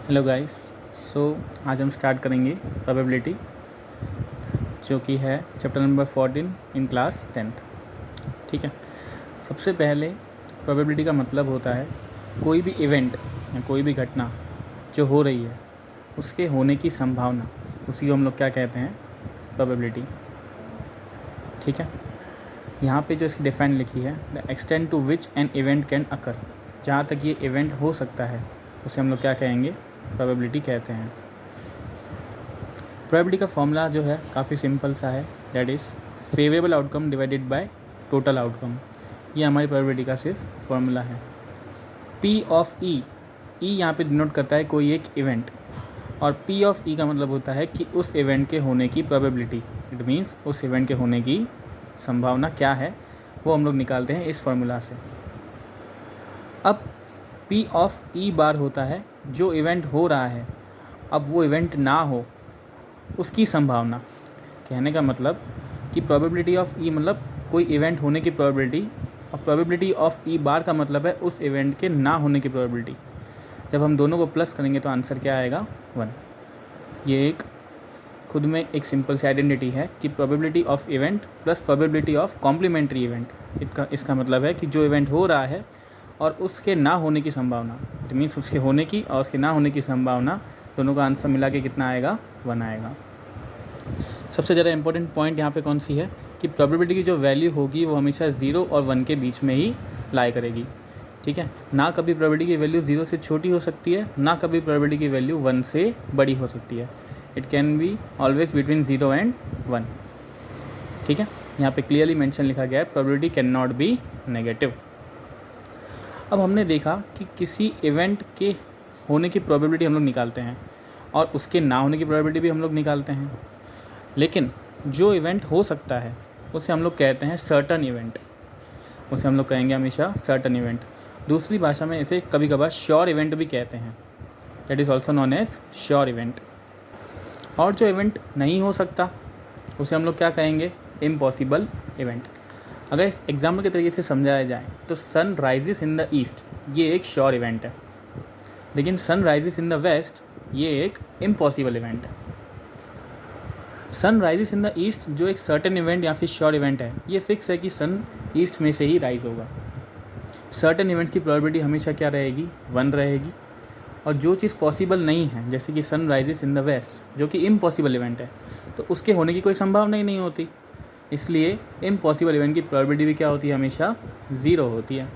Hello guys. सो आज हम start करेंगे प्रोबेबिलिटी, जो कि है chapter number 14 in class 10th। ठीक है। सबसे पहले प्रोबेबिलिटी का मतलब होता है कोई भी इवेंट या कोई भी घटना जो हो रही है उसके होने की संभावना, उसी को हम लोग क्या कहते हैं, प्रोबेबिलिटी। ठीक है। यहाँ पे जो इसकी डिफाइन लिखी है, the extent to which an event can occur, जहाँ तक ये इवेंट हो सकता है उसे हम लोग क्या कहेंगे, प्रोबेबिलिटी कहते हैं। प्रोबेबिलिटी का फॉर्मूला जो है काफ़ी सिंपल सा है, that is favourable outcome divided by total outcome. ये हमारी प्रोबेबिलिटी का सिर्फ फॉर्मूला है। P ऑफ ई, यहाँ पे डिनोट करता है कोई एक इवेंट, और P ऑफ ई का मतलब होता है कि उस इवेंट के होने की प्रोबेबिलिटी। इट मीन्स उस इवेंट के होने की संभावना क्या है, वो हम लोग निकालते हैं इस फॉर्मूला से। अब P ऑफ ई बार होता है जो इवेंट हो रहा है, अब वो इवेंट ना हो उसकी संभावना। कहने का मतलब कि प्रोबेबिलिटी ऑफ ई मतलब कोई इवेंट होने की प्रोबेबिलिटी, और प्रोबेबिलिटी ऑफ ई बार का मतलब है उस इवेंट के ना होने की प्रोबेबिलिटी। जब हम दोनों को प्लस करेंगे तो आंसर क्या आएगा, 1। ये एक खुद में एक सिंपल सी आइडेंटिटी है कि probability of event plus probability of complementary event. इसका मतलब है कि जो इवेंट हो रहा है और उसके ना होने की संभावना, इट मीन्स उसके होने की और उसके ना होने की संभावना, दोनों का आंसर मिला के कितना आएगा, 1 आएगा। सबसे ज़्यादा इंपॉर्टेंट पॉइंट यहाँ पे कौन सी है कि प्रोबेबिलिटी की जो वैल्यू होगी वो हमेशा 0 और 1 के बीच में ही लाई करेगी। ठीक है। ना कभी प्रोबेबिलिटी की वैल्यू 0 से छोटी हो सकती है, ना कभी प्रोबेबिलिटी की वैल्यू 1 से बड़ी हो सकती है। It can be always between 0 and 1। ठीक है। यहाँ पे क्लियरली मेंशन लिखा गया है probability can not be negative. अब हमने देखा कि किसी इवेंट के होने की प्रोबेबिलिटी हम लोग निकालते हैं और उसके ना होने की प्रोबेबिलिटी भी हम लोग निकालते हैं, लेकिन जो इवेंट हो सकता है उसे हम लोग कहते हैं सर्टन इवेंट। उसे हम लोग कहेंगे हमेशा सर्टन इवेंट। दूसरी भाषा में इसे कभी कभार श्योर इवेंट भी कहते हैं, that is also known as sure event. और जो इवेंट नहीं हो सकता उसे हम लोग क्या कहेंगे, इम्पॉसिबल इवेंट। अगर इस एग्जाम्पल के तरीके से समझाया जाए तो sun rises in the east, ये एक श्योर इवेंट है, लेकिन sun rises in the west ये एक इम्पॉसिबल इवेंट है। Sun rises in the east जो एक सर्टेन इवेंट या फिर श्योर इवेंट है, ये फिक्स है कि सन ईस्ट में से ही राइज होगा। सर्टेन इवेंट्स की प्रोबेबिलिटी हमेशा क्या रहेगी, 1 रहेगी। और जो चीज़ पॉसिबल नहीं है, जैसे कि sun rises in the west जो कि इम्पॉसिबल इवेंट है, तो उसके होने की कोई संभावना ही नहीं होती। इसलिए इम्पॉसिबल इवेंट की प्रोबेबिलिटी भी क्या होती है, हमेशा 0 होती है।